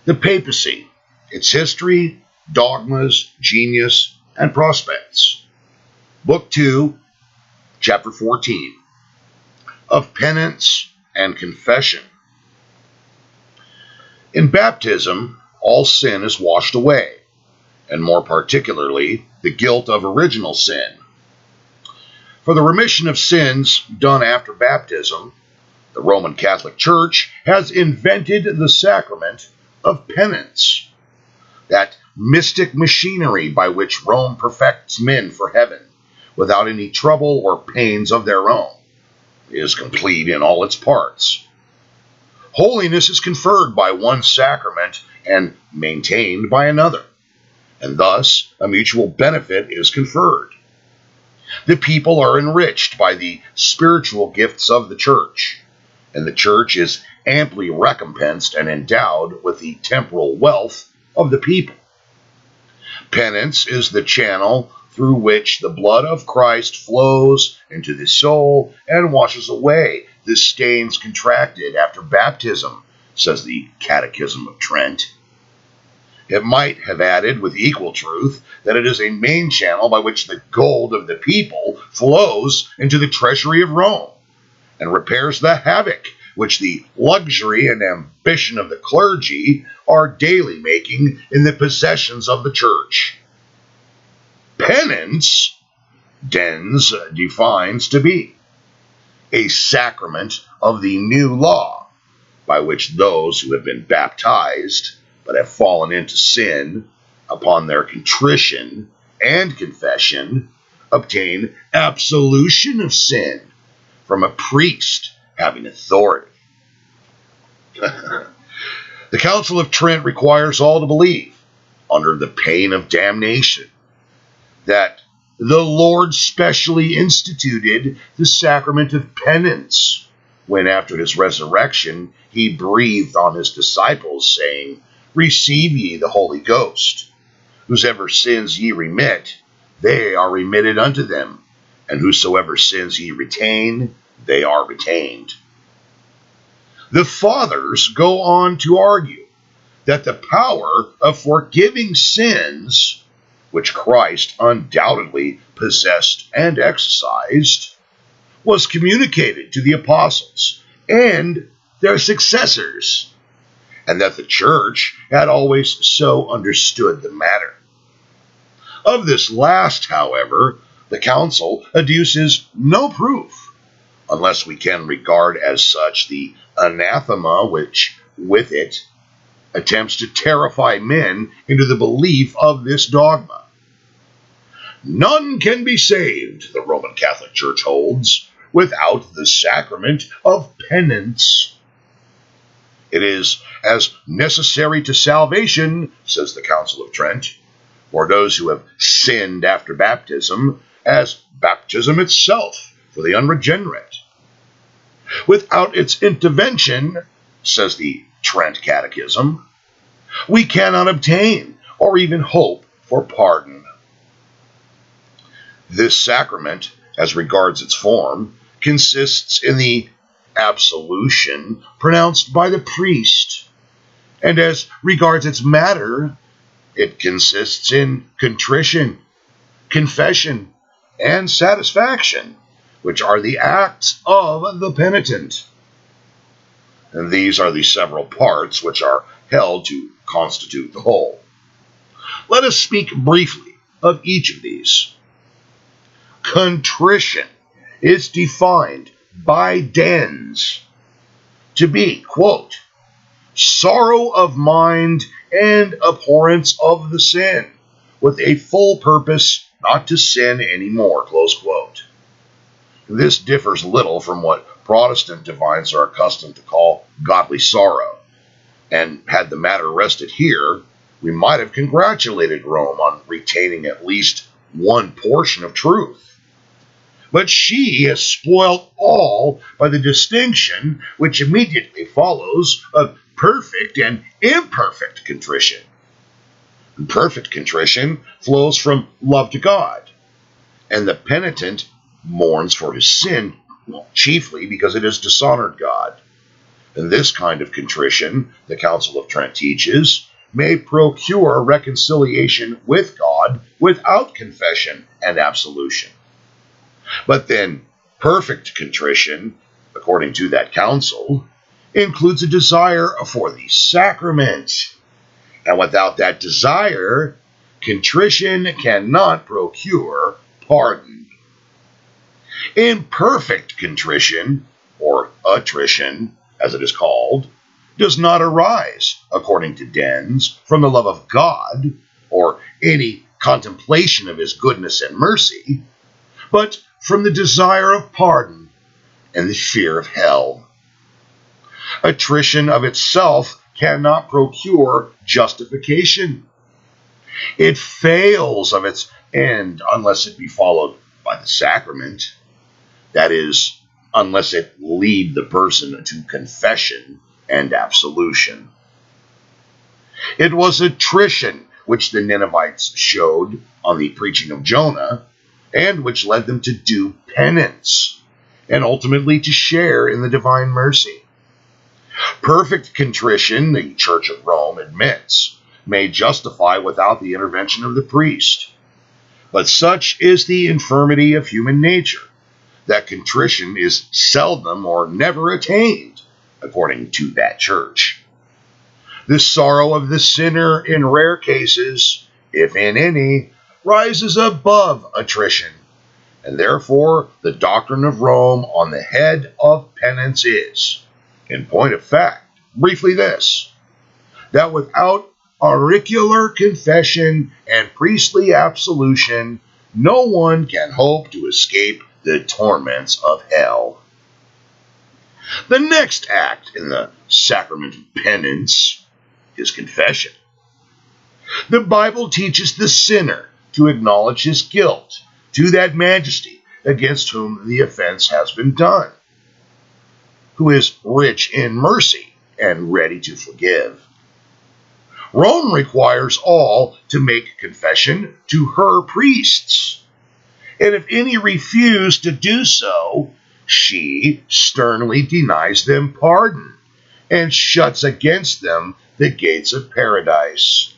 The Papacy, its history, dogmas, genius, and prospects. Book 2, Chapter 14, of Penance and Confession. In baptism, all sin is washed away, and more particularly, the guilt of original sin. For the remission of sins done after baptism, the Roman Catholic Church has invented the sacrament of penance, that mystic machinery by which Rome perfects men for heaven without any trouble or pains of their own, is complete in all its parts. Holiness is conferred by one sacrament and maintained by another, and thus a mutual benefit is conferred. The people are enriched by the spiritual gifts of the Church, and the Church is amply recompensed and endowed with the temporal wealth of the people. Penance is the channel through which the blood of Christ flows into the soul and washes away the stains contracted after baptism, says the Catechism of Trent. It might have added with equal truth that it is a main channel by which the gold of the people flows into the treasury of Rome and repairs the havoc which the luxury and ambition of the clergy are daily making in the possessions of the Church. Penance, Dens defines to be a sacrament of the new law, by which those who have been baptized but have fallen into sin, upon their contrition and confession, obtain absolution of sin from a priest having authority. The Council of Trent requires all to believe, under the pain of damnation, that the Lord specially instituted the sacrament of penance, when after his resurrection he breathed on his disciples, saying, "Receive ye the Holy Ghost. Whosever sins ye remit, they are remitted unto them, and whosoever sins ye retain, they are retained." The Fathers go on to argue that the power of forgiving sins, which Christ undoubtedly possessed and exercised, was communicated to the apostles and their successors, and that the Church had always so understood the matter. Of this last, however, the Council adduces no proof, unless we can regard as such the anathema which, with it, attempts to terrify men into the belief of this dogma. None can be saved, the Roman Catholic Church holds, without the sacrament of penance. It is as necessary to salvation, says the Council of Trent, for those who have sinned after baptism, as baptism itself for the unregenerate. Without its intervention, says the Trent Catechism, we cannot obtain or even hope for pardon. This sacrament, as regards its form, consists in the absolution pronounced by the priest, and as regards its matter, it consists in contrition, confession, and satisfaction, which are the acts of the penitent. And these are the several parts which are held to constitute the whole. Let us speak briefly of each of these. Contrition is defined by Dens to be, quote, sorrow of mind and abhorrence of the sin, with a full purpose not to sin any more, close quote. This differs little from what Protestant divines are accustomed to call godly sorrow, and had the matter rested here, we might have congratulated Rome on retaining at least one portion of truth. But she has spoiled all by the distinction which immediately follows of perfect and imperfect contrition. And perfect contrition flows from love to God, and the penitent mourns for his sin, chiefly because it has dishonored God, And this kind of contrition, the Council of Trent teaches, may procure reconciliation with God without confession and absolution. But then, perfect contrition, according to that council, includes a desire for the sacrament. And without that desire, contrition cannot procure pardon. Imperfect contrition, or attrition, as it is called, does not arise, according to Dens, from the love of God, or any contemplation of his goodness and mercy, but from the desire of pardon and the fear of hell. Attrition of itself cannot procure justification. It fails of its end unless it be followed by the sacrament. That is, unless it lead the person to confession and absolution. It was attrition which the Ninevites showed on the preaching of Jonah, and which led them to do penance, and ultimately to share in the divine mercy. Perfect contrition, the Church of Rome admits, may justify without the intervention of the priest. But such is the infirmity of human nature, that contrition is seldom or never attained, according to that church. The sorrow of the sinner in rare cases, if in any, rises above attrition, and therefore the doctrine of Rome on the head of penance is, in point of fact, briefly this, that without auricular confession and priestly absolution, no one can hope to escape the torments of hell. The next act in the sacrament of penance is confession. The Bible teaches the sinner to acknowledge his guilt to that majesty against whom the offense has been done, who is rich in mercy and ready to forgive. Rome requires all to make confession to her priests, and if any refuse to do so, she sternly denies them pardon and shuts against them the gates of paradise.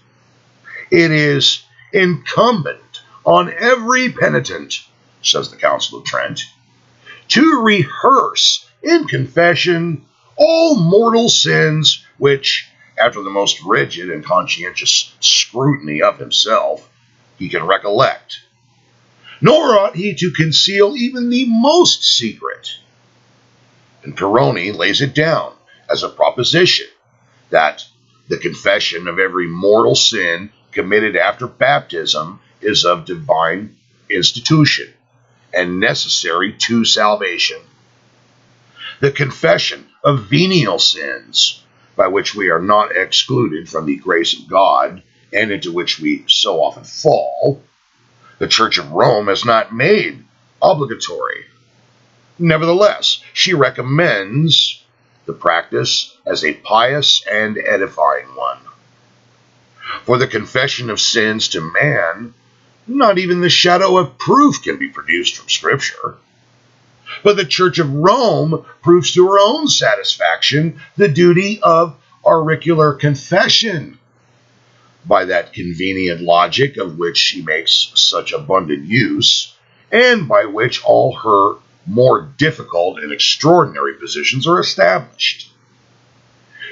It is incumbent on every penitent, says the Council of Trent, to rehearse in confession all mortal sins which, after the most rigid and conscientious scrutiny of himself, he can recollect. Nor ought he to conceal even the most secret. And Peroni lays it down as a proposition that the confession of every mortal sin committed after baptism is of divine institution and necessary to salvation. The confession of venial sins, by which we are not excluded from the grace of God and into which we so often fall, the Church of Rome has not made obligatory. Nevertheless, she recommends the practice as a pious and edifying one. For the confession of sins to man, not even the shadow of proof can be produced from Scripture. But the Church of Rome proves to her own satisfaction the duty of auricular confession, by that convenient logic of which she makes such abundant use, and by which all her more difficult and extraordinary positions are established.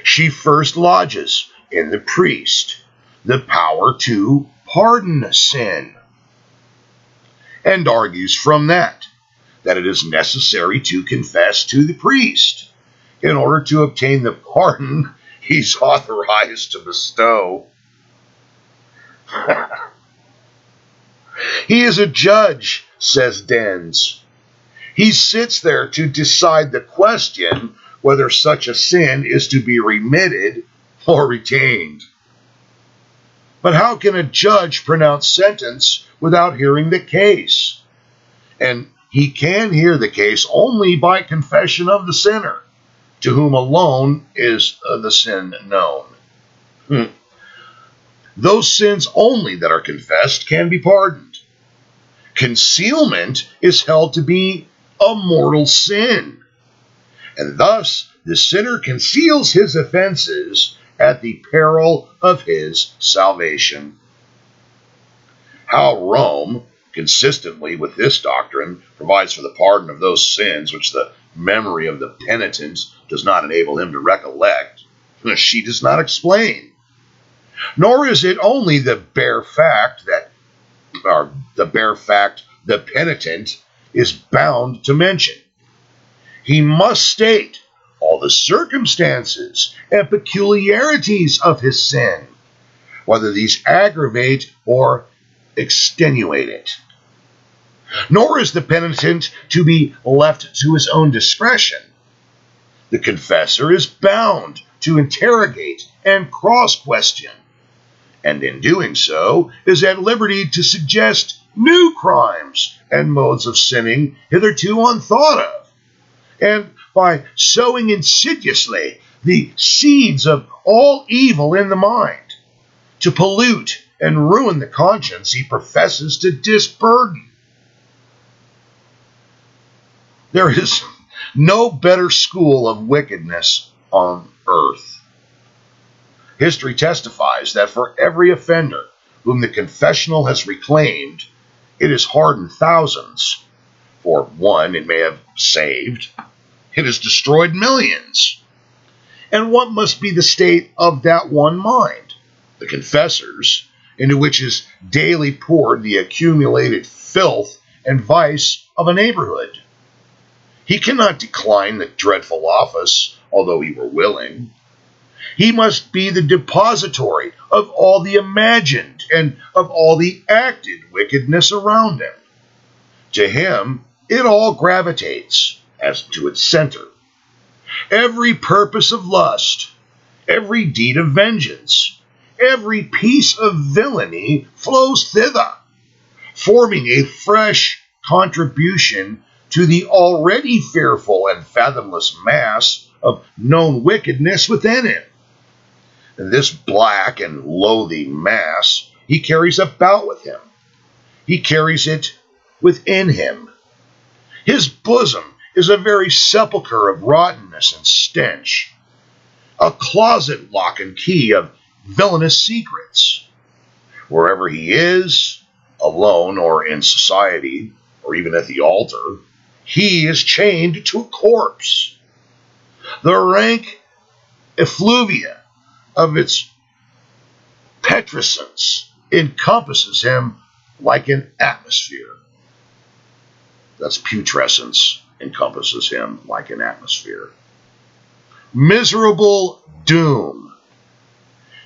She first lodges in the priest the power to pardon sin, and argues from that it is necessary to confess to the priest in order to obtain the pardon he's authorized to bestow. He is a judge, says Dens. He sits there to decide the question whether such a sin is to be remitted or retained. But how can a judge pronounce sentence without hearing the case? And he can hear the case only by confession of the sinner, to whom alone is the sin known. Those sins only that are confessed can be pardoned. Concealment is held to be a mortal sin, and thus the sinner conceals his offenses at the peril of his salvation. How Rome, consistently with this doctrine, provides for the pardon of those sins which the memory of the penitent does not enable him to recollect, she does not explain. Nor is it only the bare fact the penitent is bound to mention. He must state all the circumstances and peculiarities of his sin, whether these aggravate or extenuate it. Nor is the penitent to be left to his own discretion. The confessor is bound to interrogate and cross-question, and in doing so is at liberty to suggest new crimes and modes of sinning hitherto unthought of, and by sowing insidiously the seeds of all evil in the mind, to pollute and ruin the conscience he professes to disburden. There is no better school of wickedness on earth. History testifies that for every offender whom the confessional has reclaimed, it has hardened thousands. For one, it may have saved. It has destroyed millions. And what must be the state of that one mind, the confessor's, into which is daily poured the accumulated filth and vice of a neighborhood? He cannot decline the dreadful office, although he were willing. He must be the depository of all the imagined and of all the acted wickedness around him. To him, it all gravitates as to its center. Every purpose of lust, every deed of vengeance, every piece of villainy flows thither, forming a fresh contribution to the already fearful and fathomless mass of known wickedness within him. And this black and loathing mass he carries about with him. He carries it within him. His bosom is a very sepulchre of rottenness and stench, a closet lock and key of villainous secrets. Wherever he is, alone or in society, or even at the altar, he is chained to a corpse. The rank effluvia of its putrescence encompasses him like an atmosphere. That's putrescence encompasses him like an atmosphere. Miserable doom.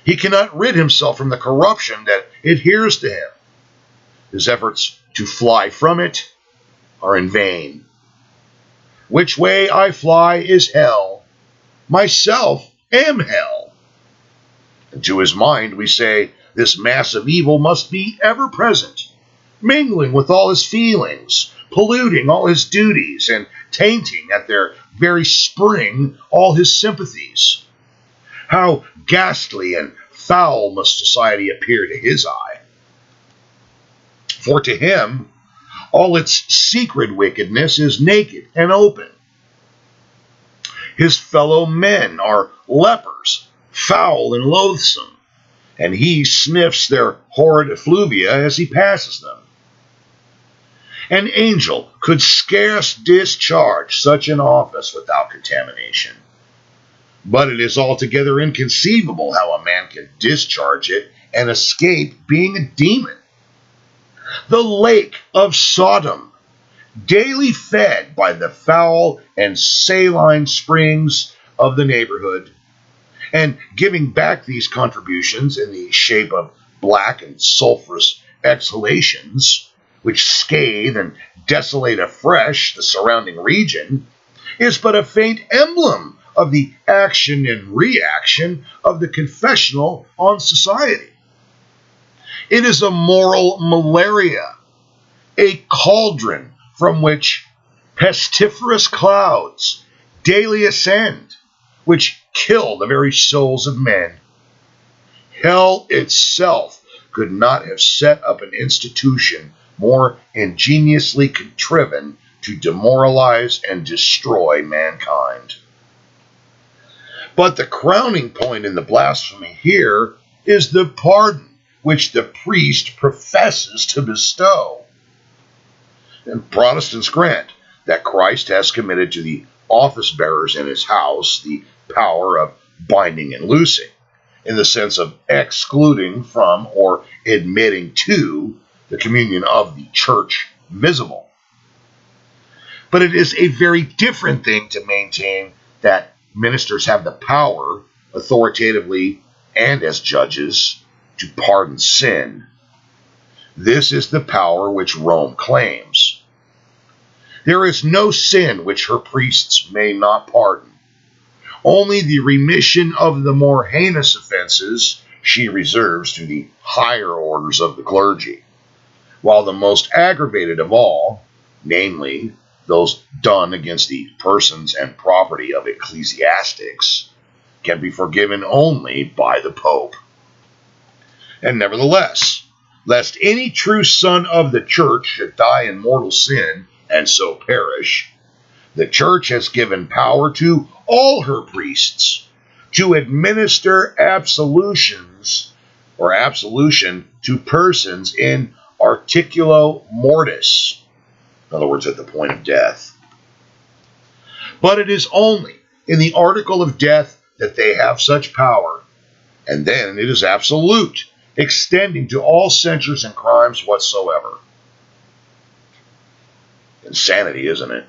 He cannot rid himself from the corruption that adheres to him. His efforts to fly from it are in vain. Which way I fly is hell. Myself am hell. And to his mind we say this mass of evil must be ever present, mingling with all his feelings, polluting all his duties, and tainting at their very spring all his sympathies. How ghastly and foul must society appear to his eye. For to him, all its secret wickedness is naked and open. His fellow men are lepers, foul and loathsome, and he sniffs their horrid effluvia as he passes them. An angel could scarce discharge such an office without contamination. But it is altogether inconceivable how a man can discharge it and escape being a demon. The lake of Sodom, daily fed by the foul and saline springs of the neighborhood, and giving back these contributions in the shape of black and sulphurous exhalations, which scathe and desolate afresh the surrounding region, is but a faint emblem of the action and reaction of the confessional on society. It is a moral malaria, a cauldron from which pestiferous clouds daily ascend, which kill the very souls of men. Hell itself could not have set up an institution more ingeniously contriven to demoralize and destroy mankind. But the crowning point in the blasphemy here is the pardon which the priest professes to bestow. And Protestants grant that Christ has committed to the office bearers in his house the power of binding and loosing, in the sense of excluding from or admitting to the communion of the church visible. But it is a very different thing to maintain that ministers have the power, authoritatively and as judges, to pardon sin. This is the power which Rome claims. There is no sin which her priests may not pardon. Only the remission of the more heinous offenses she reserves to the higher orders of the clergy, while the most aggravated of all, namely those done against the persons and property of ecclesiastics, can be forgiven only by the Pope. And nevertheless, lest any true son of the church should die in mortal sin and so perish, the church has given power to all her priests to administer absolutions or absolution to persons in articulo mortis, in other words, at the point of death. But it is only in the article of death that they have such power, and then it is absolute, extending to all censures and crimes whatsoever. Insanity, isn't it?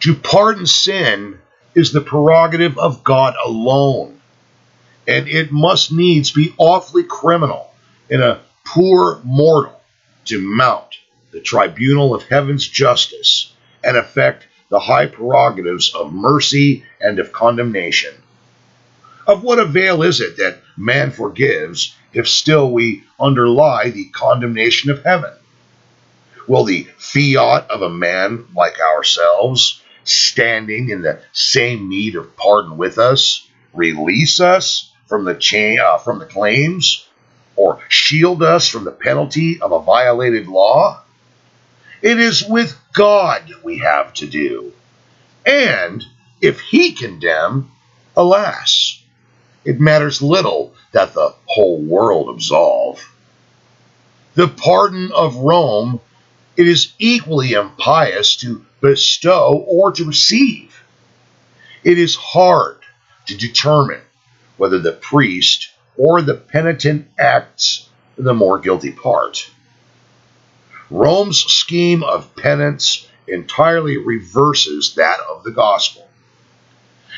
To pardon sin is the prerogative of God alone, and it must needs be awfully criminal in a poor mortal to mount the tribunal of heaven's justice and effect the high prerogatives of mercy and of condemnation. Of what avail is it that man forgives if still we underlie the condemnation of heaven? Will the fiat of a man like ourselves, standing in the same need of pardon with us, release us from the claims, or shield us from the penalty of a violated law? It is with God we have to do. And if he condemn, alas, it matters little that the whole world absolve. The pardon of Rome, it is equally impious to bestow or to receive. It is hard to determine whether the priest or the penitent acts the more guilty part. Rome's scheme of penance entirely reverses that of the gospel.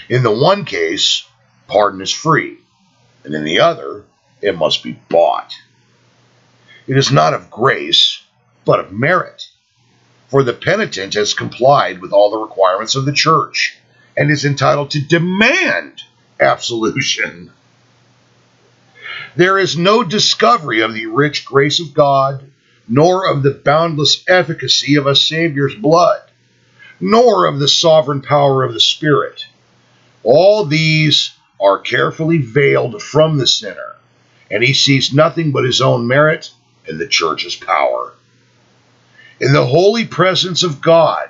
In the one case, pardon is free, and in the other, it must be bought. It is not of grace, but of merit, for the penitent has complied with all the requirements of the church and is entitled to demand absolution. There is no discovery of the rich grace of God, nor of the boundless efficacy of a Savior's blood, nor of the sovereign power of the Spirit. All these are carefully veiled from the sinner, and he sees nothing but his own merit and the church's power. In the holy presence of God,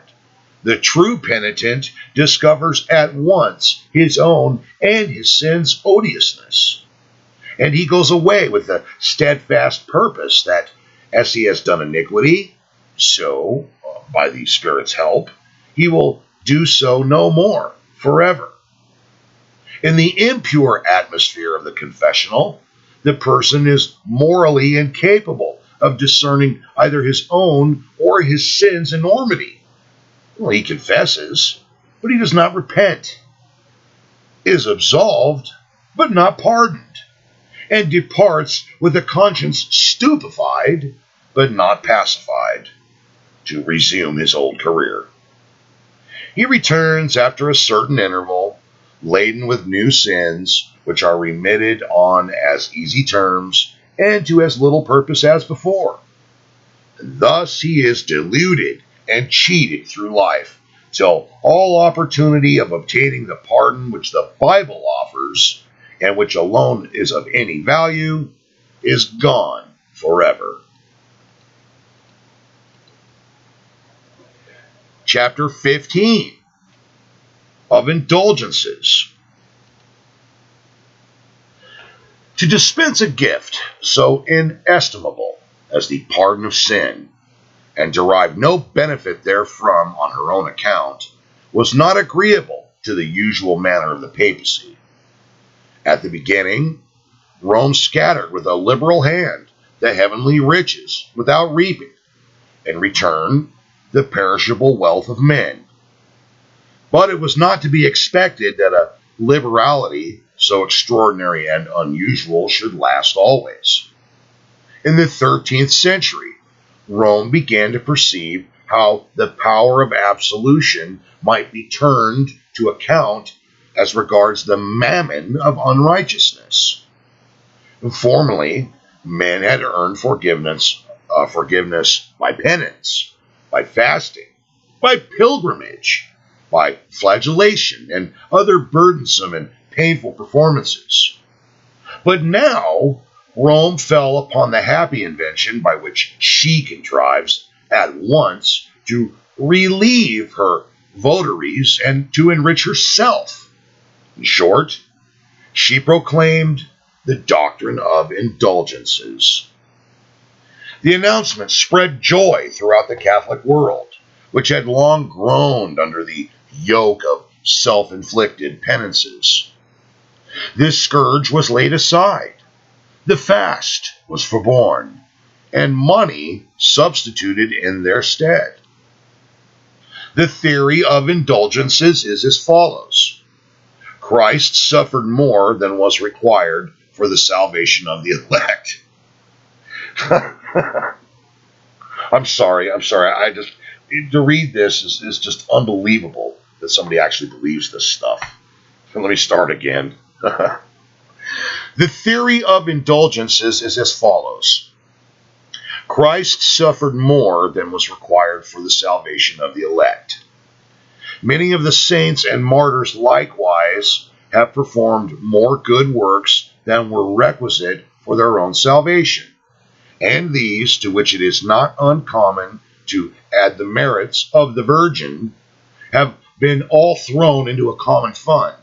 the true penitent discovers at once his own and his sin's odiousness, and he goes away with the steadfast purpose that, as he has done iniquity, so, by the Spirit's help, he will do so no more forever. In the impure atmosphere of the confessional, the person is morally incapable of discerning either his own or his sin's enormity. Well, he confesses, but he does not repent, is absolved, but not pardoned, and departs with a conscience stupefied, but not pacified, to resume his old career. He returns after a certain interval, laden with new sins, which are remitted on as easy terms, and to as little purpose as before. And thus he is deluded and cheated through life, till all opportunity of obtaining the pardon which the Bible offers, and which alone is of any value, is gone forever. Chapter 15. of Indulgences. To dispense a gift so inestimable as the pardon of sin, and derive no benefit therefrom on her own account, was not agreeable to the usual manner of the papacy. At the beginning, Rome scattered with a liberal hand the heavenly riches without reaping, in return the perishable wealth of men. But it was not to be expected that a liberality so extraordinary and unusual should last always. In the 13th century, Rome began to perceive how the power of absolution might be turned to account as regards the mammon of unrighteousness. Formerly, men had earned forgiveness by penance, by fasting, by pilgrimage, by flagellation, and other burdensome and painful performances. But now, Rome fell upon the happy invention by which she contrives at once to relieve her votaries and to enrich herself. In short, she proclaimed the doctrine of indulgences. The announcement spread joy throughout the Catholic world, which had long groaned under the yoke of self-inflicted penances. This scourge was laid aside, the fast was forborne, and money substituted in their stead. The theory of indulgences is as follows. Christ suffered more than was required for the salvation of the elect. I'm sorry. To read this is just unbelievable that somebody actually believes this stuff. So let me start again. The theory of indulgences is as follows. Christ suffered more than was required for the salvation of the elect. Many of the saints and martyrs likewise have performed more good works than were requisite for their own salvation, and these, to which it is not uncommon to add the merits of the Virgin, have been all thrown into a common fund,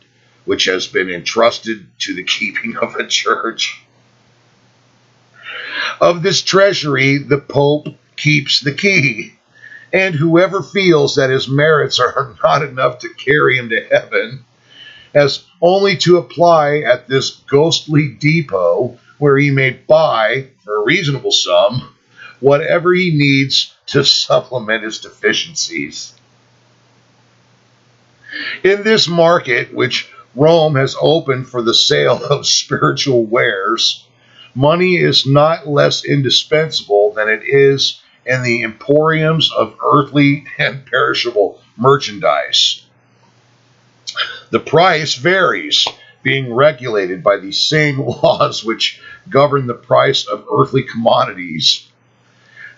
which has been entrusted to the keeping of a church. Of this treasury, the Pope keeps the key, and whoever feels that his merits are not enough to carry him to heaven has only to apply at this ghostly depot, where he may buy, for a reasonable sum, whatever he needs to supplement his deficiencies. In this market, which Rome has opened for the sale of spiritual wares, money is not less indispensable than it is in the emporiums of earthly and perishable merchandise. The price varies, being regulated by the same laws which govern the price of earthly commodities.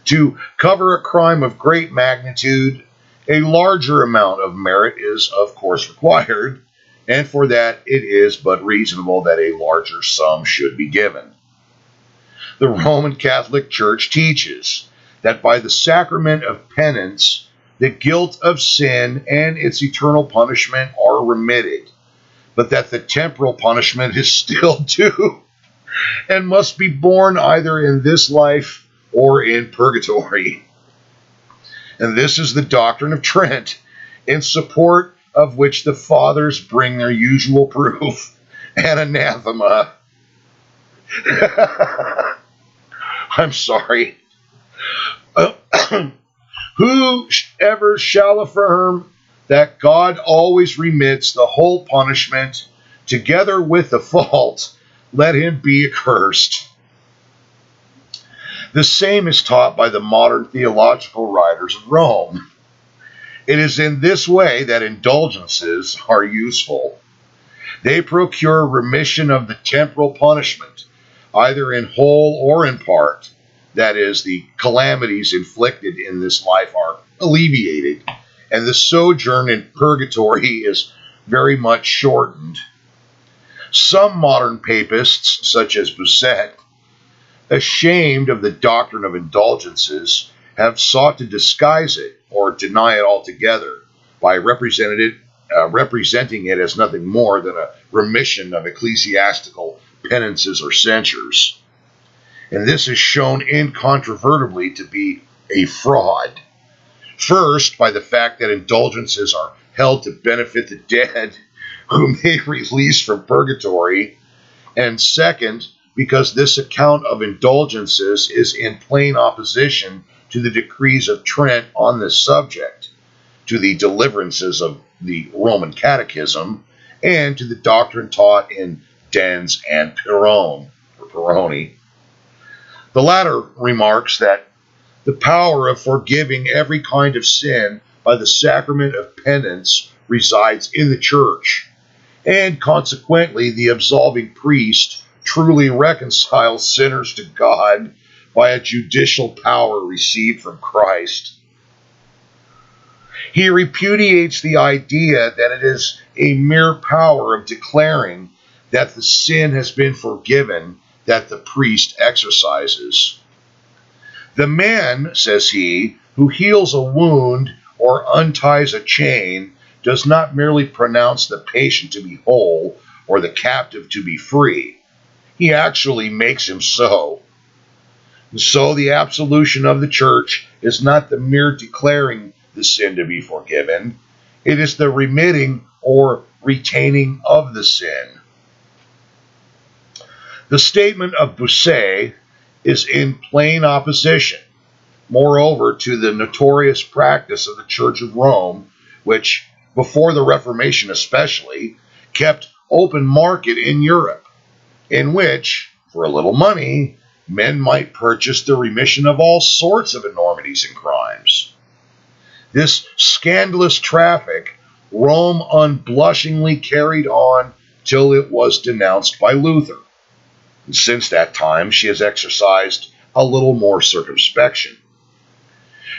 To cover a crime of great magnitude, a larger amount of merit is, of course, required, and for that it is but reasonable that a larger sum should be given. The Roman Catholic Church teaches that by the sacrament of penance, the guilt of sin and its eternal punishment are remitted, but that the temporal punishment is still due and must be borne either in this life or in purgatory. And this is the doctrine of Trent, in support of which the fathers bring their usual proof and anathema. I'm sorry. Whoever shall affirm that God always remits the whole punishment together with the fault, let him be accursed. The same is taught by the modern theological writers of Rome. It is in this way that indulgences are useful. They procure remission of the temporal punishment, either in whole or in part. That is, the calamities inflicted in this life are alleviated, and the sojourn in purgatory is very much shortened. Some modern papists, such as Bossuet, ashamed of the doctrine of indulgences, have sought to disguise it or deny it altogether by representing representing it as nothing more than a remission of ecclesiastical penances or censures. And this is shown incontrovertibly to be a fraud. First, by the fact that indulgences are held to benefit the dead who may release from purgatory, and second, because this account of indulgences is in plain opposition to the decrees of Trent on this subject, to the deliverances of the Roman Catechism, and to the doctrine taught in Dens and Pironi. The latter remarks that the power of forgiving every kind of sin by the sacrament of penance resides in the Church, and consequently the absolving priest truly reconciles sinners to God by a judicial power received from Christ. He repudiates the idea that it is a mere power of declaring that the sin has been forgiven that the priest exercises. The man, says he, who heals a wound or unties a chain does not merely pronounce the patient to be whole or the captive to be free. He actually makes him so. And so the absolution of the Church is not the mere declaring the sin to be forgiven. It is the remitting or retaining of the sin. The statement of Bossuet is in plain opposition, moreover, to the notorious practice of the Church of Rome, which, before the Reformation especially, kept open market in Europe, in which, for a little money, men might purchase the remission of all sorts of enormities and crimes. This scandalous traffic Rome unblushingly carried on till it was denounced by Luther. And since that time, she has exercised a little more circumspection.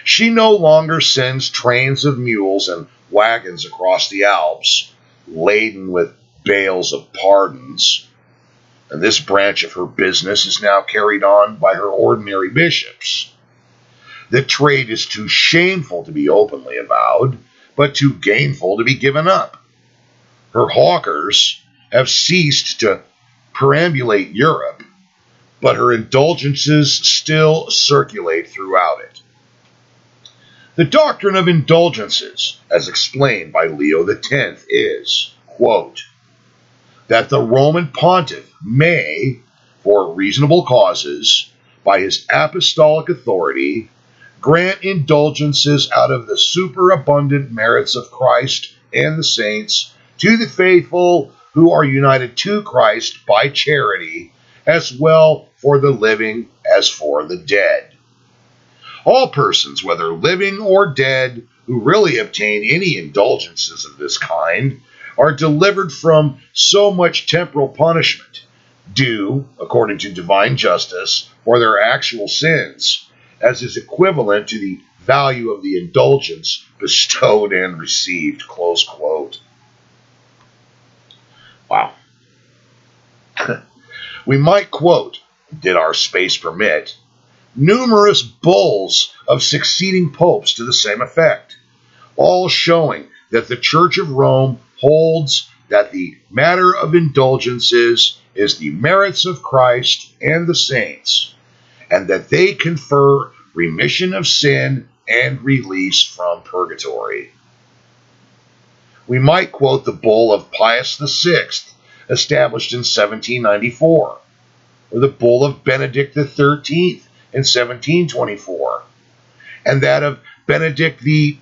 She no longer sends trains of mules and wagons across the Alps, laden with bales of pardons, and this branch of her business is now carried on by her ordinary bishops. The trade is too shameful to be openly avowed, but too gainful to be given up. Her hawkers have ceased to perambulate Europe, but her indulgences still circulate throughout it. The doctrine of indulgences, as explained by Leo X, is, quote, that the Roman pontiff may, for reasonable causes, by his apostolic authority, grant indulgences out of the superabundant merits of Christ and the saints to the faithful who are united to Christ by charity, as well for the living as for the dead. All persons, whether living or dead, who really obtain any indulgences of this kind, are delivered from so much temporal punishment, due, according to divine justice, for their actual sins, as is equivalent to the value of the indulgence bestowed and received, close quote. Wow. We might quote, did our space permit, numerous bulls of succeeding popes to the same effect, all showing that the Church of Rome holds that the matter of indulgences is the merits of Christ and the saints, and that they confer remission of sin and release from purgatory. We might quote the bull of Pius VI, established in 1794, or the bull of Benedict XIII in 1724, and that of Benedict the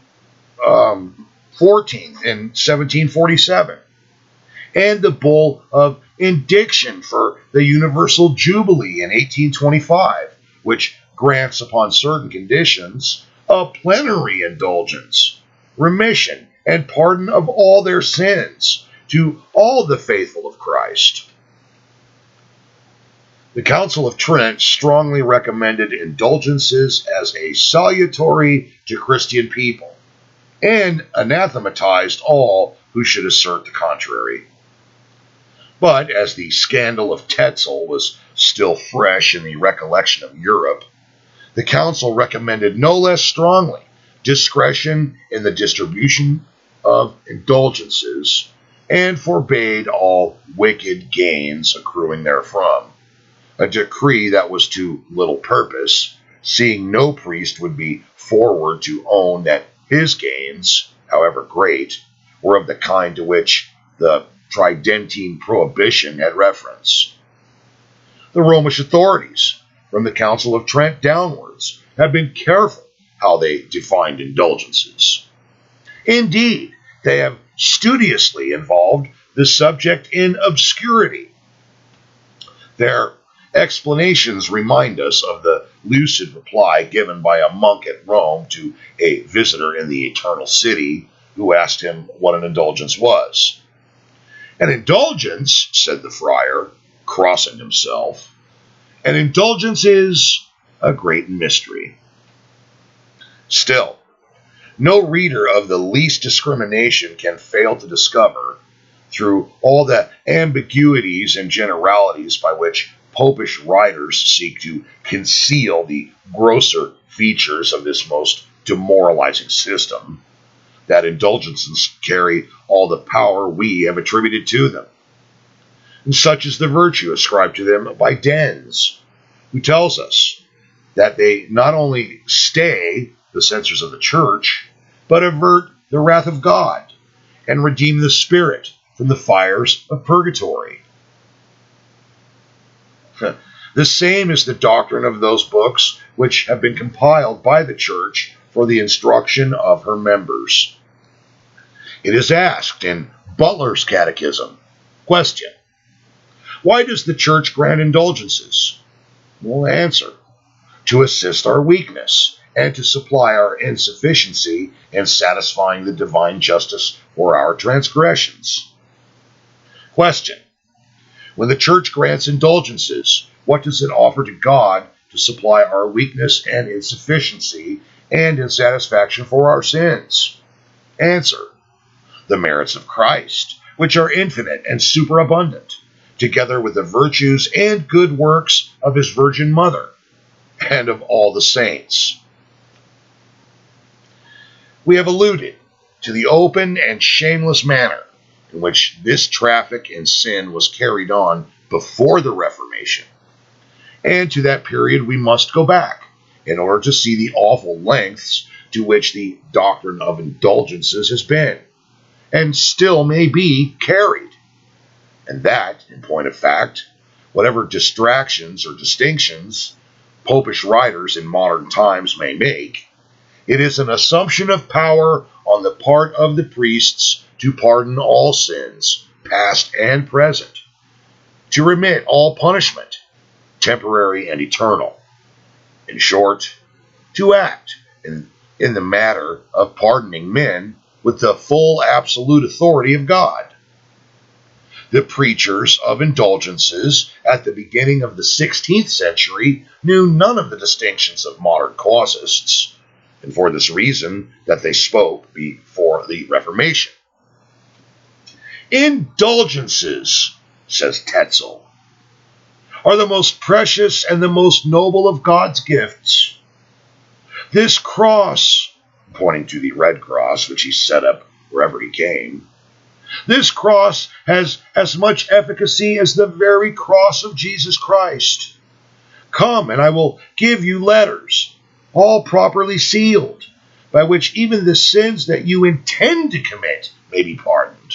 14th in 1747, and the bull of indiction for the Universal Jubilee in 1825, which grants, upon certain conditions, a plenary indulgence, remission, and pardon of all their sins to all the faithful of Christ. The Council of Trent strongly recommended indulgences as a salutary to Christian people, and anathematized all who should assert the contrary. But as the scandal of Tetzel was still fresh in the recollection of Europe, the Council recommended no less strongly discretion in the distribution of Indulgences, and forbade all wicked gains accruing therefrom, a decree that was to little purpose, seeing no priest would be forward to own that his gains, however great, were of the kind to which the Tridentine prohibition had reference. The Romish authorities, from the Council of Trent downwards, have been careful how they defined indulgences. Indeed, they have studiously involved the subject in obscurity. Their explanations remind us of the lucid reply given by a monk at Rome to a visitor in the Eternal City who asked him what an indulgence was. An indulgence, said the friar, crossing himself, an indulgence is a great mystery. Still, no reader of the least discrimination can fail to discover, through all the ambiguities and generalities by which popish writers seek to conceal the grosser features of this most demoralizing system, that indulgences carry all the power we have attributed to them. And such is the virtue ascribed to them by Dens, who tells us that they not only stay the censors of the church, but avert the wrath of God, and redeem the spirit from the fires of purgatory. The same is the doctrine of those books which have been compiled by the church for the instruction of her members. It is asked in Butler's Catechism, question, why does the church grant indulgences? We'll answer, to assist our weakness and to supply our insufficiency in satisfying the divine justice for our transgressions. Question, when the church grants indulgences, what does it offer to God to supply our weakness and insufficiency and in satisfaction for our sins? Answer, the merits of Christ, which are infinite and superabundant, together with the virtues and good works of his Virgin Mother, and of all the saints. We have alluded to the open and shameless manner in which this traffic in sin was carried on before the Reformation, and to that period we must go back in order to see the awful lengths to which the doctrine of indulgences has been, and still may be, carried. And that, in point of fact, whatever distractions or distinctions popish writers in modern times may make, it is an assumption of power on the part of the priests to pardon all sins, past and present, to remit all punishment, temporary and eternal. In short, to act in the matter of pardoning men with the full absolute authority of God. The preachers of indulgences at the beginning of the 16th century knew none of the distinctions of modern casuists, and for this reason that they spoke before the Reformation. Indulgences, says Tetzel, are the most precious and the most noble of God's gifts. This cross, pointing to the red cross which he set up wherever he came, this cross has as much efficacy as the very cross of Jesus Christ. Come, and I will give you letters, all properly sealed, by which even the sins that you intend to commit may be pardoned.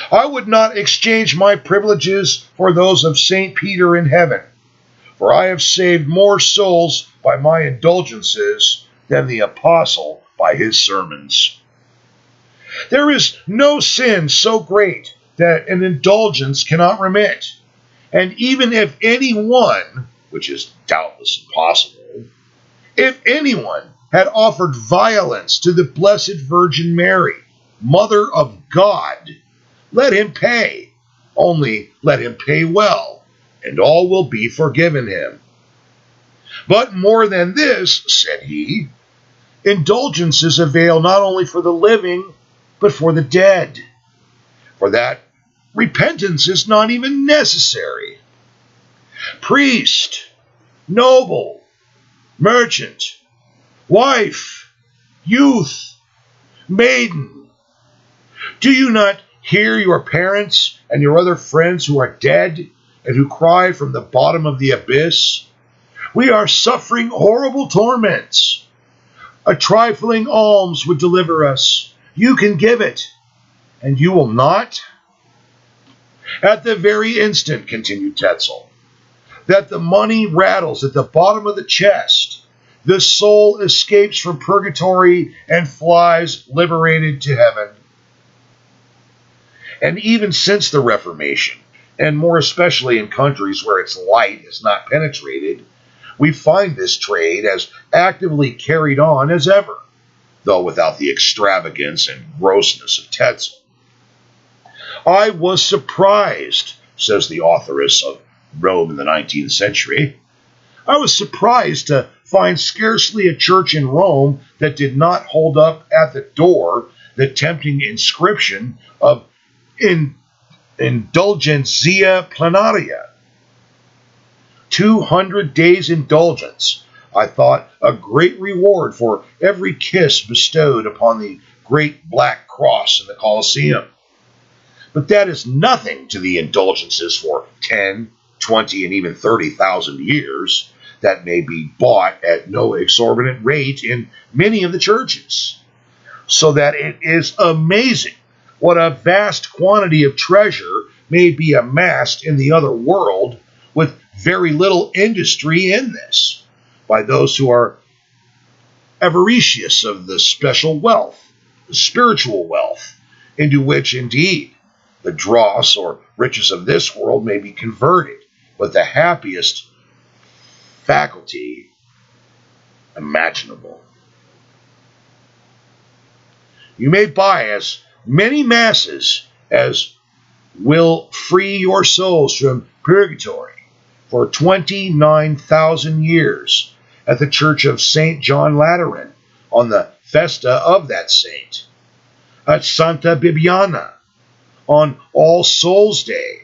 I would not exchange my privileges for those of St. Peter in heaven, for I have saved more souls by my indulgences than the apostle by his sermons. There is no sin so great that an indulgence cannot remit, and even if anyone, which is doubtless impossible, if anyone had offered violence to the Blessed Virgin Mary, Mother of God, let him pay, only let him pay well, and all will be forgiven him. But more than this, said he, indulgences avail not only for the living, but for the dead. For that repentance is not even necessary. Priest, noble, merchant, wife, youth, Maiden, do you not hear your parents and your other friends who are dead and who cry from the bottom of the abyss? We are suffering horrible torments. A trifling alms would deliver us. You can give it, and you will not? At the very instant, continued Tetzel, that the money rattles at the bottom of the chest, the soul escapes from purgatory and flies liberated to heaven. And even since the Reformation, and more especially in countries where its light is not penetrated, we find this trade as actively carried on as ever, though without the extravagance and grossness of Tetzel. I was surprised, says the authoress of Rome in the 19th century, I was surprised to find scarcely a church in Rome that did not hold up at the door the tempting inscription of Indulgentia plenaria. 200 days indulgence, I thought, a great reward for every kiss bestowed upon the great black cross in the Colosseum. But that is nothing to the indulgences for 10, 20, and even 30,000 years that may be bought at no exorbitant rate in many of the churches. So that it is amazing what a vast quantity of treasure may be amassed in the other world with very little industry in this by those who are avaricious of the special wealth, the spiritual wealth, into which indeed the dross or riches of this world may be converted with the happiest faculty imaginable. You may buy as many masses as will free your souls from purgatory for 29,000 years at the Church of St. John Lateran on the festa of that saint, at Santa Bibiana on All Souls Day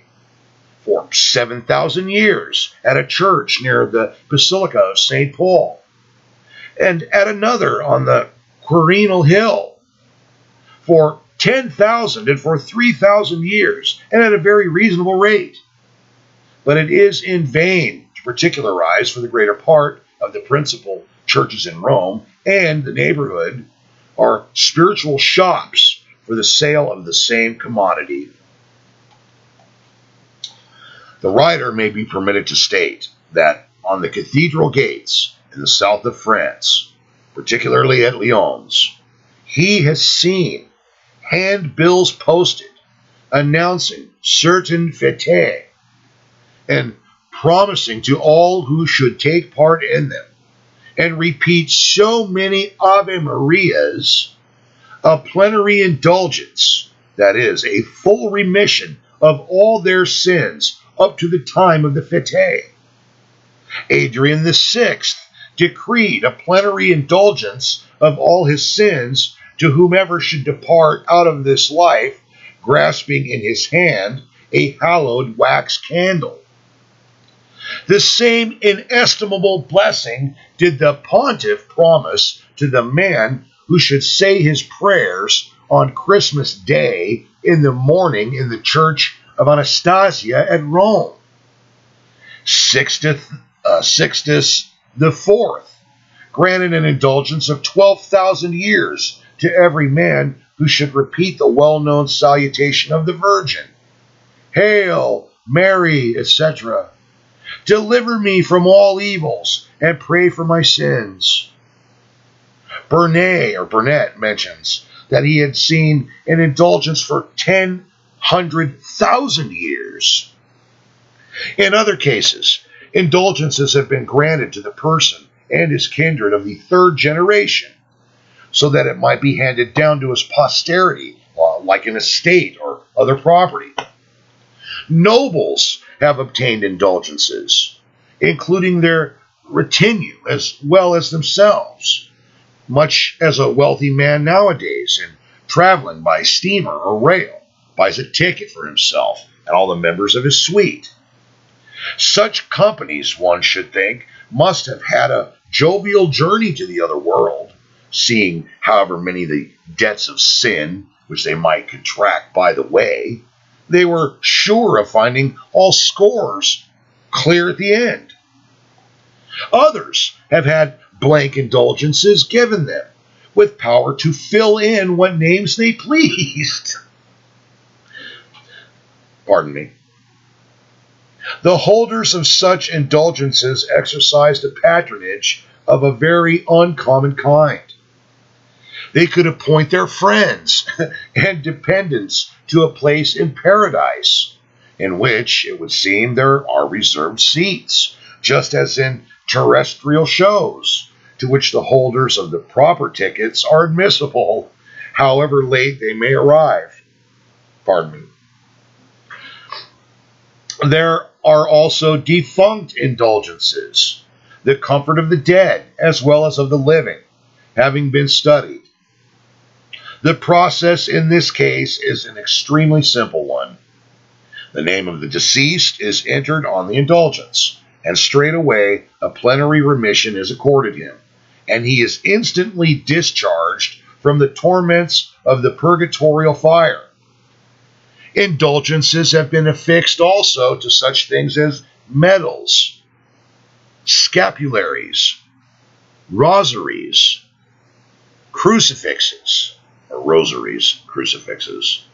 for 7,000 years at a church near the Basilica of St. Paul, and at another on the Quirinal Hill for 10,000 and for 3,000 years, and at a very reasonable rate. But it is in vain to particularize for the greater part of the principal churches in Rome and the neighborhood are spiritual shops for the sale of the same commodity. The writer may be permitted to state that on the cathedral gates in the south of France, particularly at Lyons, he has seen handbills posted announcing certain fêtes and promising to all who should take part in them and repeat so many Ave Marias a plenary indulgence, that is, a full remission of all their sins up to the time of the fête. Adrian VI decreed a plenary indulgence of all his sins to whomever should depart out of this life, grasping in his hand a hallowed wax candle. The same inestimable blessing did the pontiff promise to the man who should say his prayers on Christmas Day in the morning in the church of Anastasia at Rome. Sixtus IV granted an indulgence of 12,000 years to every man who should repeat the well-known salutation of the Virgin. Hail, Mary, etc. Deliver me from all evils and pray for my sins. Burnet mentions that he had seen an indulgence for 100,000 years. In other cases, indulgences have been granted to the person and his kindred of the third generation, so that it might be handed down to his posterity, like an estate or other property. Nobles have obtained indulgences, including their retinue as well as themselves, much as a wealthy man nowadays, in traveling by steamer or rail, buys a ticket for himself and all the members of his suite. Such companies, one should think, must have had a jovial journey to the other world, seeing however many of the debts of sin which they might contract by the way, they were sure of finding all scores clear at the end. Others have had blank indulgences given them, with power to fill in what names they pleased. Pardon me. The holders of such indulgences exercised a patronage of a very uncommon kind. They could appoint their friends and dependents to a place in paradise, in which, it would seem, there are reserved seats, just as in terrestrial shows, to which the holders of the proper tickets are admissible, however late they may arrive. Pardon me. There are also defunct indulgences, the comfort of the dead as well as of the living, having been studied. The process in this case is an extremely simple one. The name of the deceased is entered on the indulgence, and straightway a plenary remission is accorded him, and he is instantly discharged from the torments of the purgatorial fire. Indulgences have been affixed also to such things as medals, scapularies, rosaries, crucifixes, or rosaries, crucifixes.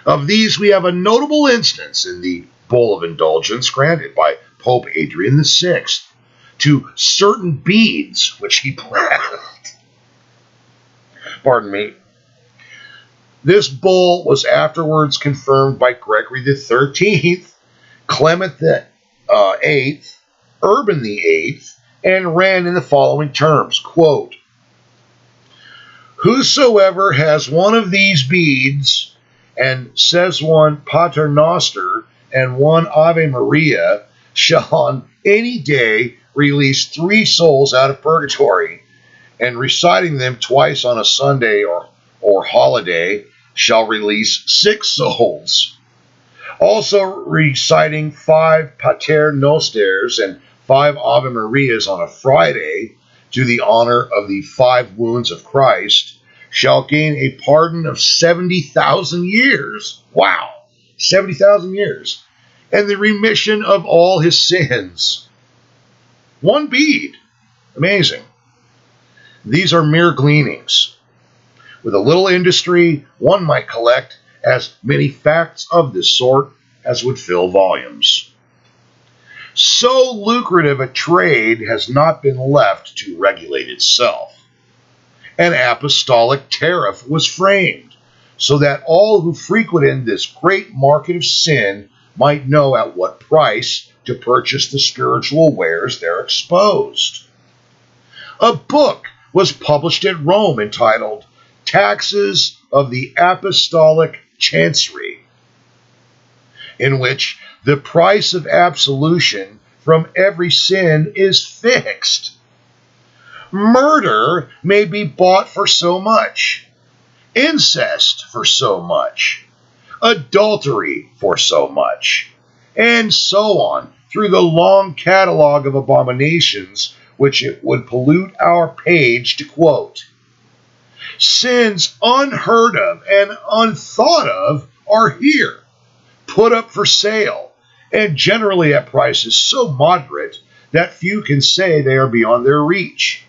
Of these we have a notable instance in the Bull of Indulgence granted by Pope Adrian VI to certain beads which he blessed. Pardon me. This bull was afterwards confirmed by Gregory XIII, Clement VIII, Urban VIII, and ran in the following terms, quote, "Whosoever has one of these beads and says one Pater Noster and one Ave Maria shall on any day release 3 souls out of purgatory, and reciting them twice on a Sunday or holiday shall release 6 souls. Also reciting 5 Pater Nosters and 5 Ave Marias on a Friday to the honor of the 5 wounds of Christ shall gain a pardon of 70,000 years." Wow, 70,000 years. "And the remission of all his sins." 1 bead. Amazing. These are mere gleanings. With a little industry, one might collect as many facts of this sort as would fill volumes. So lucrative a trade has not been left to regulate itself. An apostolic tariff was framed, so that all who frequented this great market of sin might know at what price to purchase the spiritual wares there exposed. A book was published at Rome entitled Taxes of the Apostolic Chancery, in which the price of absolution from every sin is fixed. Murder may be bought for so much, incest for so much, adultery for so much, and so on, through the long catalog of abominations which it would pollute our page to quote. Sins unheard of and unthought of are here, put up for sale, and generally at prices so moderate that few can say they are beyond their reach.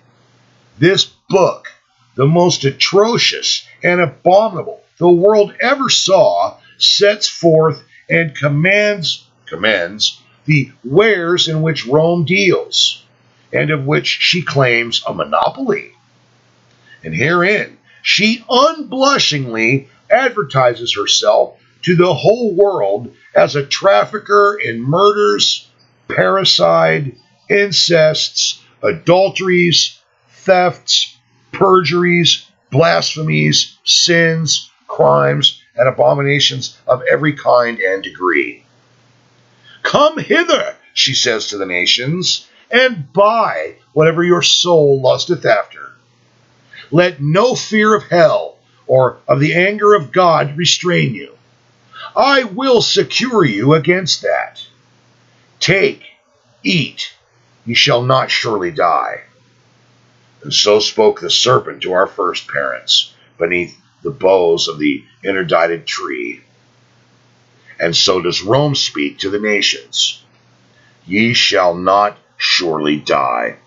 This book, the most atrocious and abominable the world ever saw, sets forth and commends the wares in which Rome deals, and of which she claims a monopoly. And herein she unblushingly advertises herself to the whole world as a trafficker in murders, parricide, incests, adulteries, thefts, perjuries, blasphemies, sins, crimes, and abominations of every kind and degree. Come hither, she says to the nations, and buy whatever your soul lusteth after. Let no fear of hell or of the anger of God restrain you. I will secure you against that. Take, eat, ye shall not surely die. And so spoke the serpent to our first parents beneath the boughs of the interdicted tree. And so does Rome speak to the nations. Ye shall not surely die.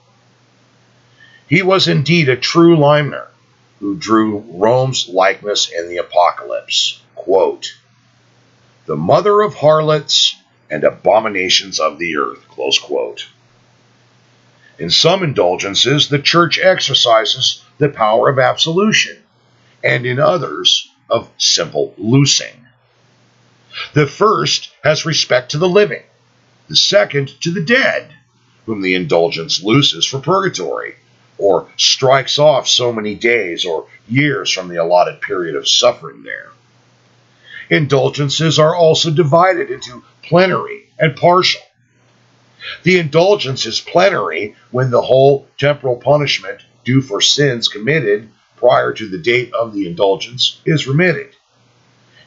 He was indeed a true limner, who drew Rome's likeness in the Apocalypse. Quote, the mother of harlots and abominations of the earth. Close quote. In some indulgences, the church exercises the power of absolution, and in others, of simple loosing. The first has respect to the living, the second to the dead, whom the indulgence looses for purgatory, or strikes off so many days or years from the allotted period of suffering there. Indulgences are also divided into plenary and partial. The indulgence is plenary when the whole temporal punishment due for sins committed prior to the date of the indulgence is remitted.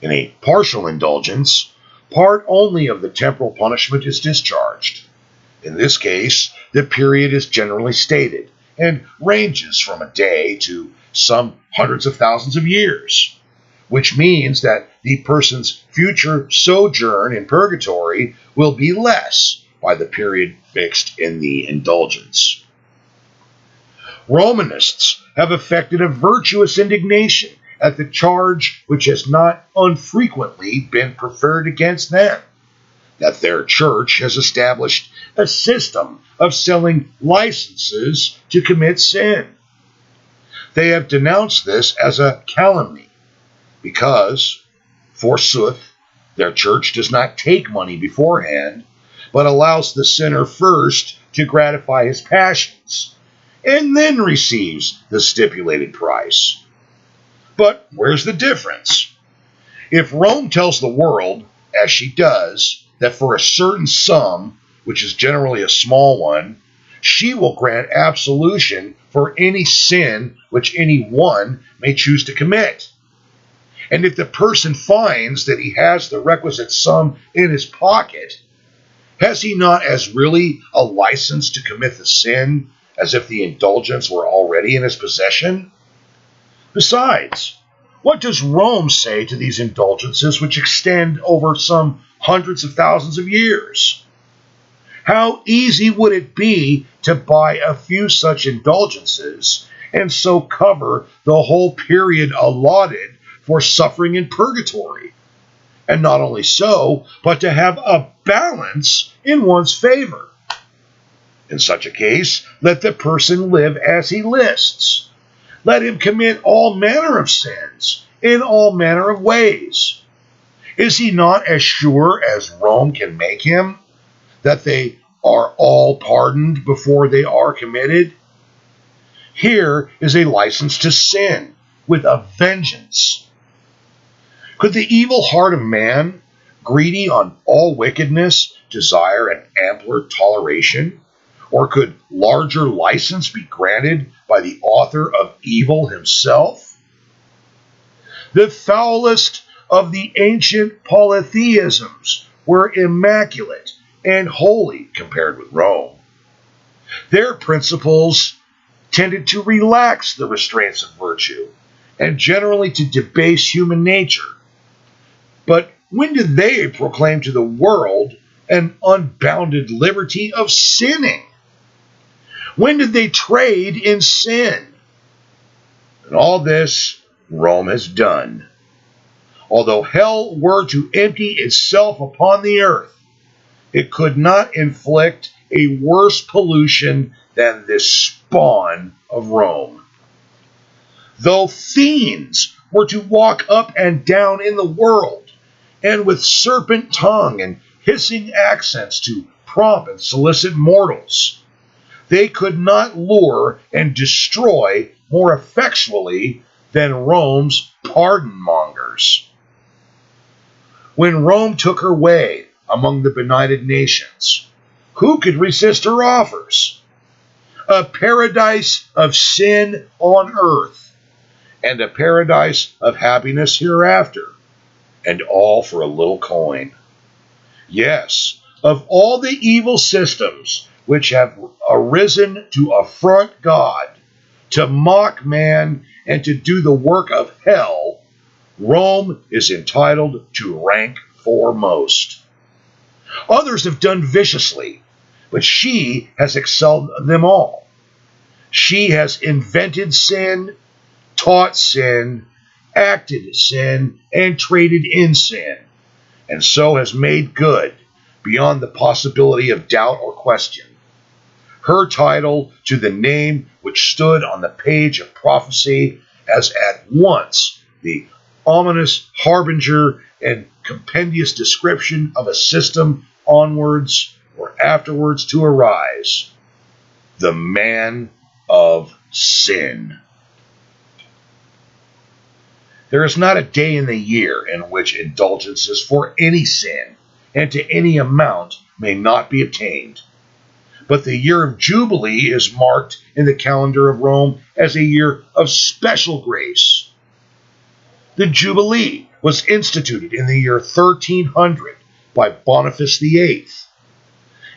In a partial indulgence, part only of the temporal punishment is discharged. In this case, the period is generally stated and ranges from a day to some hundreds of thousands of years, which means that the person's future sojourn in purgatory will be less by the period fixed in the indulgence. Romanists have affected a virtuous indignation at the charge which has not unfrequently been preferred against them, that their church has established a system of selling licenses to commit sin. They have denounced this as a calumny, because, forsooth, their church does not take money beforehand, but allows the sinner first to gratify his passions, and then receives the stipulated price. But where's the difference? If Rome tells the world, as she does, that for a certain sum, which is generally a small one, she will grant absolution for any sin which any one may choose to commit, and if the person finds that he has the requisite sum in his pocket, has he not as really a license to commit the sin as if the indulgence were already in his possession? Besides, what does Rome say to these indulgences which extend over some hundreds of thousands of years? How easy would it be to buy a few such indulgences and so cover the whole period allotted for suffering in purgatory? And not only so, but to have a balance in one's favor. In such a case, let the person live as he lists. Let him commit all manner of sins in all manner of ways. Is he not as sure as Rome can make him that they are all pardoned before they are committed? Here is a license to sin with a vengeance. Could the evil heart of man, greedy on all wickedness, desire an ampler toleration? Or could larger license be granted by the author of evil himself? The foulest of the ancient polytheisms were immaculate and holy compared with Rome. Their principles tended to relax the restraints of virtue and generally to debase human nature. But when did they proclaim to the world an unbounded liberty of sinning? When did they trade in sin? And all this Rome has done. Although hell were to empty itself upon the earth, it could not inflict a worse pollution than this spawn of Rome. Though fiends were to walk up and down in the world, and with serpent tongue and hissing accents to prompt and solicit mortals, they could not lure and destroy more effectually than Rome's pardon mongers. When Rome took her way among the benighted nations, who could resist her offers? A paradise of sin on earth, and a paradise of happiness hereafter, and all for a little coin. Yes, of all the evil systems which have arisen to affront God, to mock man, and to do the work of hell, Rome is entitled to rank foremost. Others have done viciously, but she has excelled them all. She has invented sin, taught sin, acted sin, and traded in sin, and so has made good, beyond the possibility of doubt or question, her title to the name which stood on the page of prophecy as at once the ominous harbinger and compendious description of a system onwards or afterwards to arise, the man of sin. There is not a day in the year in which indulgences for any sin and to any amount may not be obtained. But the year of Jubilee is marked in the calendar of Rome as a year of special grace. The Jubilee was instituted in the year 1300 by Boniface VIII.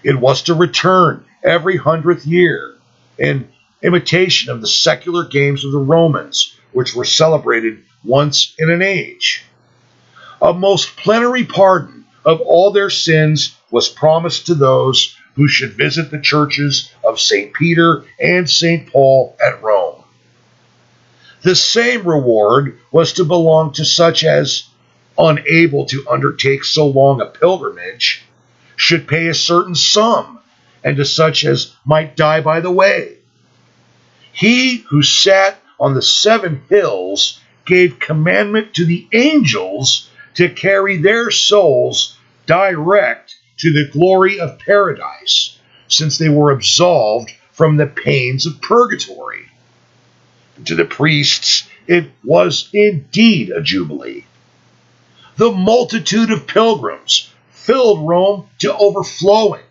It was to return every 100th year, in imitation of the secular games of the Romans, which were celebrated once in an age. A most plenary pardon of all their sins was promised to those who should visit the churches of St. Peter and St. Paul at Rome. The same reward was to belong to such as, unable to undertake so long a pilgrimage, should pay a certain sum, and to such as might die by the way. He who sat on the 7 hills gave commandment to the angels to carry their souls direct to the glory of paradise, since they were absolved from the pains of purgatory. And to the priests it was indeed a jubilee. The multitude of pilgrims filled Rome to overflowing.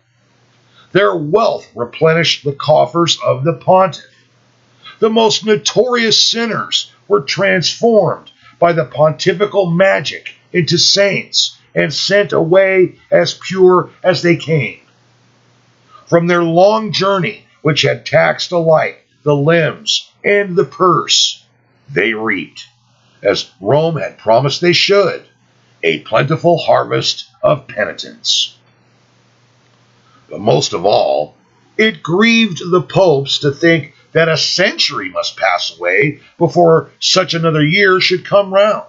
Their wealth replenished the coffers of the pontiff. The most notorious sinners were transformed by the pontifical magic into saints and sent away as pure as they came. From their long journey, which had taxed alike the limbs and the purse, they reaped, as Rome had promised they should, a plentiful harvest of penitence. But most of all, it grieved the popes to think that a century must pass away before such another year should come round.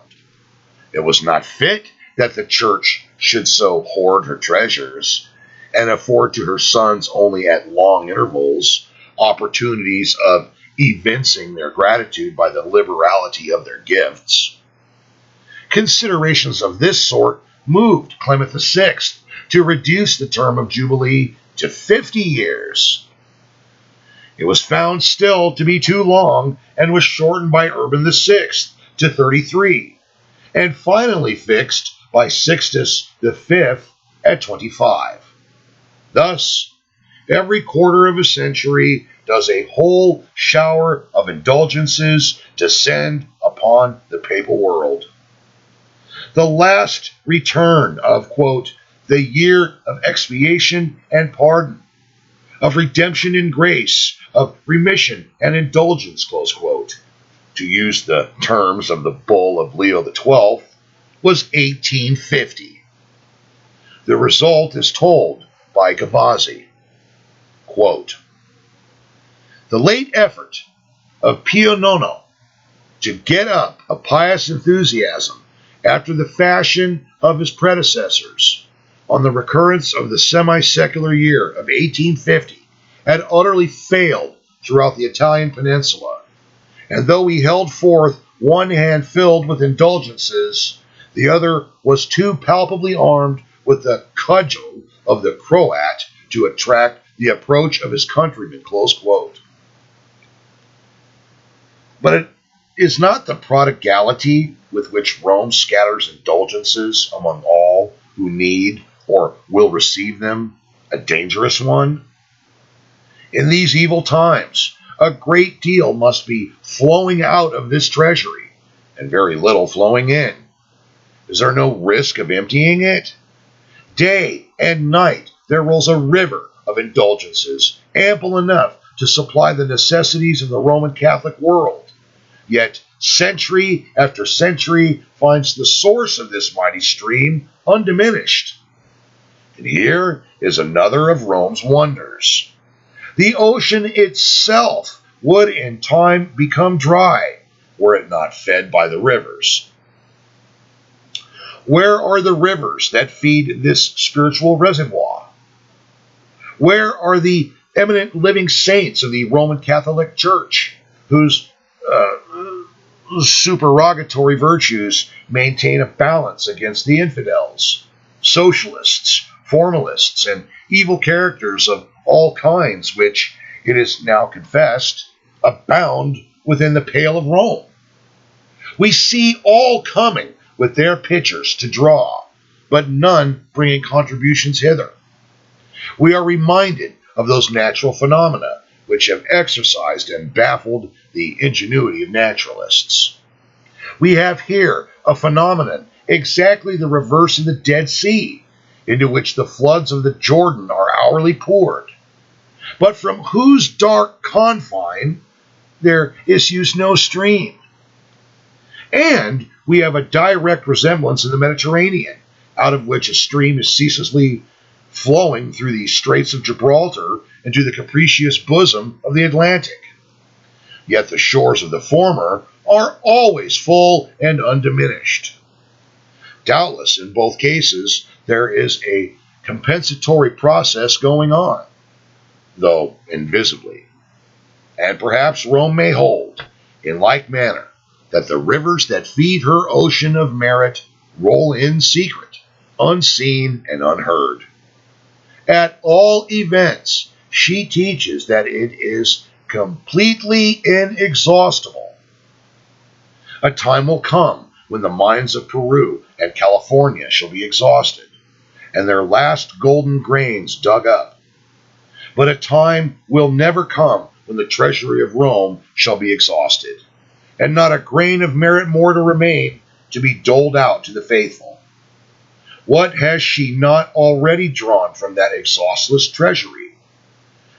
It was not fit that the church should so hoard her treasures, and afford to her sons only at long intervals opportunities of evincing their gratitude by the liberality of their gifts. Considerations of this sort moved Clement VI to reduce the term of Jubilee to 50 years. It was found still to be too long, and was shortened by Urban VI to 33, and finally fixed by Sixtus V at 25. Thus, every quarter of a century does a whole shower of indulgences descend upon the papal world. The last return of, quote, the year of expiation and pardon, of redemption and grace, of remission and indulgence, close quote, to use the terms of the bull of Leo XII, was 1850. The result is told by Papacy. Quote, the late effort of Pio IX to get up a pious enthusiasm after the fashion of his predecessors on the recurrence of the semi-secular year of 1850 had utterly failed throughout the Italian peninsula, and though he held forth one hand filled with indulgences, the other was too palpably armed with the cudgel of the Croat to attract the approach of his countrymen, close quote. But it is not the prodigality with which Rome scatters indulgences among all who need or will receive them a dangerous one? In these evil times, a great deal must be flowing out of this treasury, and very little flowing in. Is there no risk of emptying it? Day and night there rolls a river of indulgences, ample enough to supply the necessities of the Roman Catholic world. Yet century after century finds the source of this mighty stream undiminished. And here is another of Rome's wonders. The ocean itself would in time become dry were it not fed by the rivers. Where are the rivers that feed this spiritual reservoir? Where are the eminent living saints of the Roman Catholic Church, whose supererogatory virtues maintain a balance against the infidels, socialists, formalists, and evil characters of all kinds, which, it is now confessed, abound within the pale of Rome? We see all coming with their pitchers to draw, but none bringing contributions hither. We are reminded of those natural phenomena which have exercised and baffled the ingenuity of naturalists. We have here a phenomenon exactly the reverse of the Dead Sea, into which the floods of the Jordan are hourly poured, but from whose dark confine there issues no stream. And we have a direct resemblance in the Mediterranean, out of which a stream is ceaselessly flowing through the Straits of Gibraltar into the capricious bosom of the Atlantic. Yet the shores of the former are always full and undiminished. Doubtless, in both cases, there is a compensatory process going on, though invisibly. And perhaps Rome may hold, in like manner, that the rivers that feed her ocean of merit roll in secret, unseen and unheard. At all events, she teaches that it is completely inexhaustible. A time will come when the mines of Peru and California shall be exhausted, and their last golden grains dug up. But a time will never come when the treasury of Rome shall be exhausted, and not a grain of merit more to remain to be doled out to the faithful. What has she not already drawn from that exhaustless treasury?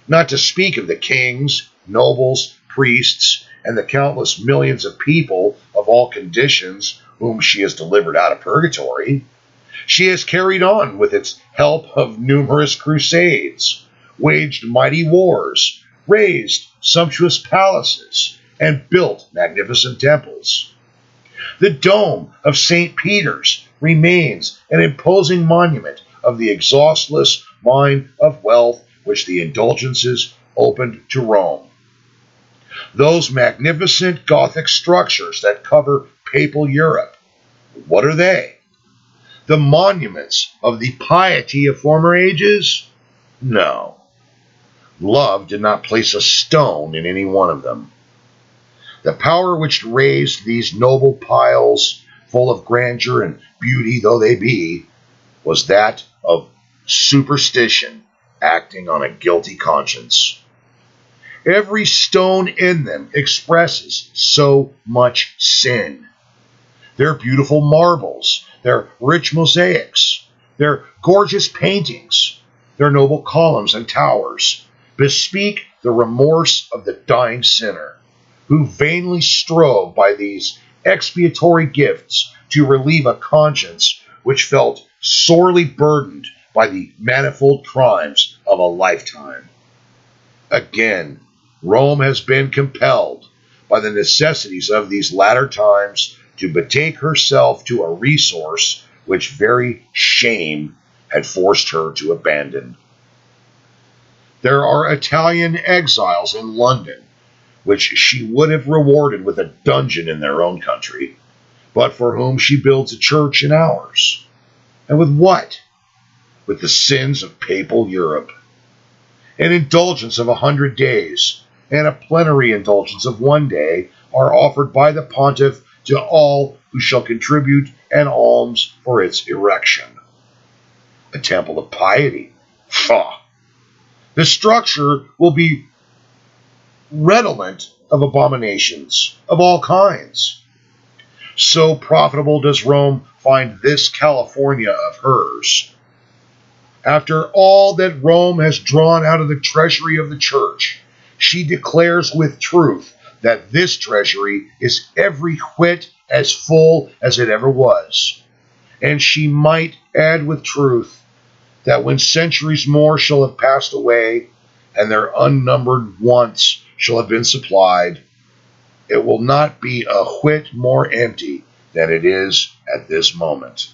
Not to speak of the kings, nobles, priests, and the countless millions of people of all conditions whom she has delivered out of purgatory. She has carried on with its help of numerous crusades, waged mighty wars, raised sumptuous palaces, and built magnificent temples. The dome of St. Peter's remains an imposing monument of the exhaustless mine of wealth which the Indulgences opened to Rome. Those magnificent Gothic structures that cover papal Europe, what are they? The monuments of the piety of former ages? No. Love did not place a stone in any one of them. The power which raised these noble piles, full of grandeur and beauty though they be, was that of superstition acting on a guilty conscience. Every stone in them expresses so much sin. Their beautiful marbles, their rich mosaics, their gorgeous paintings, their noble columns and towers bespeak the remorse of the dying sinner, who vainly strove by these expiatory gifts to relieve a conscience which felt sorely burdened by the manifold crimes of a lifetime. Again, Rome has been compelled by the necessities of these latter times to betake herself to a resource which very shame had forced her to abandon. There are Italian exiles in London, which she would have rewarded with a dungeon in their own country, but for whom she builds a church in ours. And with what? With the sins of papal Europe. An indulgence of 100 days, and a plenary indulgence of 1 day are offered by the pontiff to all who shall contribute an alms for its erection. A temple of piety. Faugh! The structure will be redolent of abominations of all kinds. So profitable does Rome find this California of hers. After all that Rome has drawn out of the treasury of the church, She declares with truth that this treasury is every whit as full as it ever was. And she might add with truth that when centuries more shall have passed away, and their unnumbered wants shall have been supplied, it will not be a whit more empty than it is at this moment.